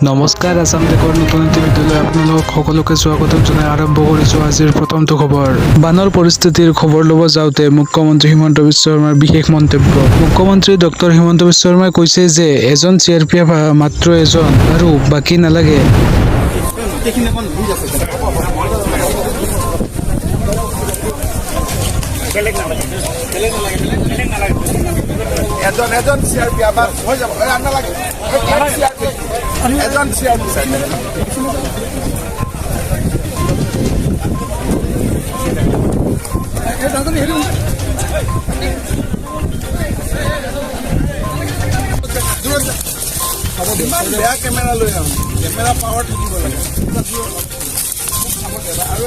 নমস্কাৰ আসাম দেশৰ নতুন এটি ভিডিঅ'লৈ আপোনালোক সকলোকে স্বাগতম জনাই আৰম্ভ কৰিছোঁ আজিৰ প্ৰথমটো খবৰ। বানৰ পৰিস্থিতিৰ খবৰ ল'ব যাওঁতে মুখ্যমন্ত্ৰী হিমন্ত বিশ্ব শৰ্মাৰ বিশেষ মন্তব্য। মুখ্যমন্ত্ৰী ডক্টৰ হিমন্ত বিশ্ব শৰ্মাই কৈছে যে এজন CRPF মাত্ৰ এজন আৰু বাকী নালাগে। এজন CRPF আবাৰ হৈ যাব ৰান্না লাগে এজন CRPF ইমান বেয়া কেমেৰা লৈ আহোঁ কেমেৰা পাৱাৰ থাকিব লাগে আৰু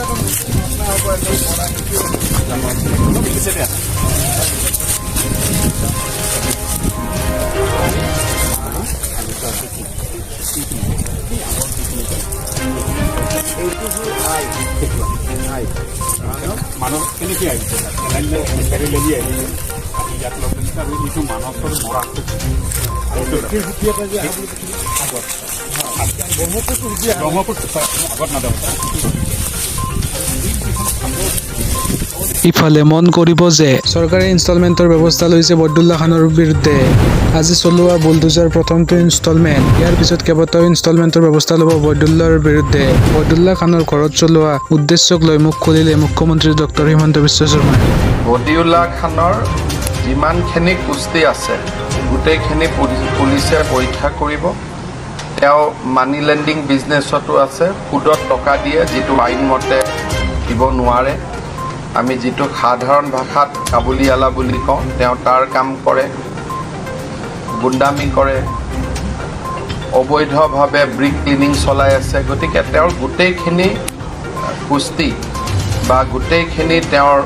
এটা মানুহ কেনেকৈ আহিছে গাড়ী লেলি আহিছে ইয়াত লগ লাগিছে আৰু এইটো মানসৰ মৰা ব্ৰহ্মপুত্ৰ আগত নাযাব। ইফালে মন কৰিব যে চৰকাৰে ইনষ্টলমেণ্টৰ ব্যৱস্থা লৈছে বদুল্লা খানৰ বিৰুদ্ধে। আজি চলোৱা বুলডোজাৰ প্ৰথমটো ইনষ্টলমেণ্ট, ইয়াৰ পিছত কেইবাটাও ইনষ্টলমেণ্টৰ ব্যৱস্থা ল'ব বদুল্লাৰ বিৰুদ্ধে। বদুল্লা খানৰ ঘৰত চলোৱা উদ্দেশ্যক লৈ মুখ খুলিলে মুখ্যমন্ত্ৰী ডক্টৰ হিমন্ত বিশ্ব শৰ্মাই। বদিউল্লা খানৰ যিমানখিনি কুস্তি আছে গোটেইখিনি পুলিচে পৰীক্ষা কৰিব। তেওঁ মানি লেণ্ডিং বিজনেছতো আছে, সুদত টকা দিয়ে যিটো আইনমতে দিব নোৱাৰে। আমি যিটো সাধাৰণ ভাষাত কাবুলিয়ালা বুলি কওঁ, তেওঁ তাৰ কাম কৰে, গুণ্ডামি কৰে, অবৈধভাৱে ব্ৰিক ক্লিনিং চলাই আছে। গতিকে তেওঁৰ গোটেইখিনি কুস্তি বা গোটেইখিনি তেওঁৰ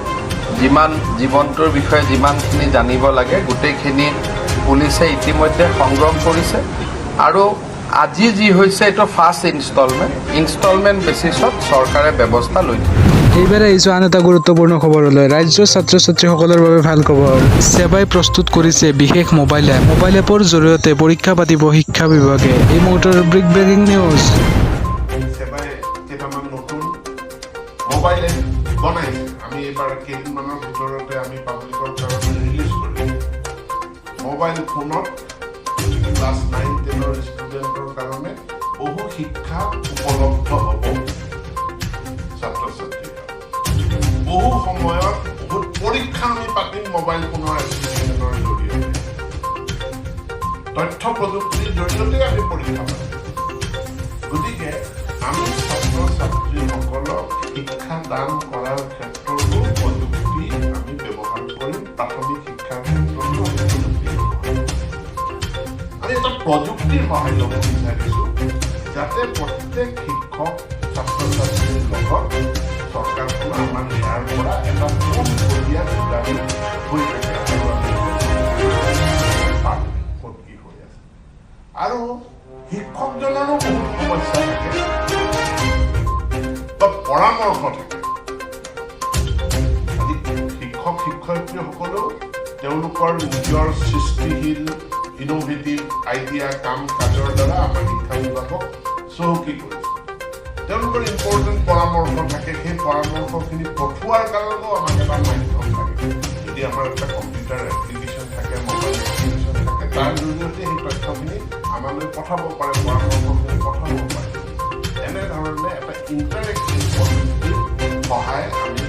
যিমান জীৱনটোৰ বিষয়ে যিমানখিনি জানিব লাগে গোটেইখিনি পুলিচে ইতিমধ্যে সংগ্ৰহ কৰিছে। আৰু আজি যি হৈছে এইটো ফাৰ্ষ্ট ইনষ্টলমেণ্ট বেচিছত চৰকাৰে ব্যৱস্থা লৈ থাকে। এইবাৰ আহিছোঁ আন এটা গুৰুত্বপূৰ্ণ খবৰলৈ। ৰাজ্যৰ ছাত্ৰ ছাত্ৰীসকলৰ বাবে ভাল খবৰ। সেৱাই প্ৰস্তুত কৰিছে বিশেষ মোবাইল এপ। মোবাইল এপৰ জৰিয়তে পৰীক্ষা পাতিব শিক্ষা বিভাগে। এই মুহূৰ্তৰ ব্ৰেকিং নিউজ। সেৱাই কেইটামান নতুন মোবাইল এপ বনাইছে। আমি এইবাৰ কেইদিনমানৰ ভিতৰতে আমি পাব্লিকৰ কাৰণে ৰিলিজ কৰিম। মোবাইল ফোনত ক্লাছ 9-10 ষ্টুডেণ্টৰ কাৰণে বহু শিক্ষা উপলব্ধ হ'ব। ছাত্ৰ ছাত্ৰী বহু সময়ত বহুত পৰীক্ষা আমি পাতিম মোবাইল ফোনৰ এপ্লিকেশ্যনৰ জৰিয়তে, তথ্য প্ৰযুক্তিৰ জৰিয়তে আমি পৰীক্ষা পাতিম। গতিকে আমি ছাত্ৰ ছাত্ৰীসকলক শিক্ষা দান কৰাৰ ক্ষেত্ৰতো প্ৰযুক্তি আমি ব্যৱহাৰ কৰিম। প্ৰাথমিক শিক্ষাৰ ক্ষেত্ৰতো আমি প্ৰযুক্তি আমি এটা প্ৰযুক্তিৰ সহায় ল'ব বিচাৰিছোঁ যাতে প্ৰত্যেক শিক্ষক ছাত্ৰ ছাত্ৰীৰ লগত চৰকাৰখন আমাৰ ইয়াৰ পৰা এটা পোনপটীয়া যোগাযোগ হৈ থাকে ক'ত কি হৈ আছে। আৰু শিক্ষকজনৰো বহুত সমস্যা থাকে বা পৰামৰ্শ থাকে। আজি শিক্ষক শিক্ষয়িত্ৰীসকলেও তেওঁলোকৰ নিজৰ সৃষ্টিশীল ইনোভেটিভ আইডিয়া কাম কাজৰ দ্বাৰা আমাৰ শিক্ষা বিভাগক চহকী কৰিছে। তেওঁলোকৰ ইম্পৰ্টেণ্ট পৰামৰ্শ থাকে, সেই পৰামৰ্শখিনি পঠোৱাৰ কাৰণেও আমাক এটা মাধ্যম থাকে। যদি আমাৰ এটা কম্পিউটাৰ এপ্লিকেশ্যন থাকে, মোবাইল এপ্লিকেশ্যন থাকে, তাৰ জৰিয়তে সেই তথ্যখিনি আমালৈ পঠাব পাৰে, পৰামৰ্শখিনি পঠাব পাৰে। এনেধৰণে এটা ইণ্টাৰেক্টিভ পদ্ধতিৰ সহায় আমি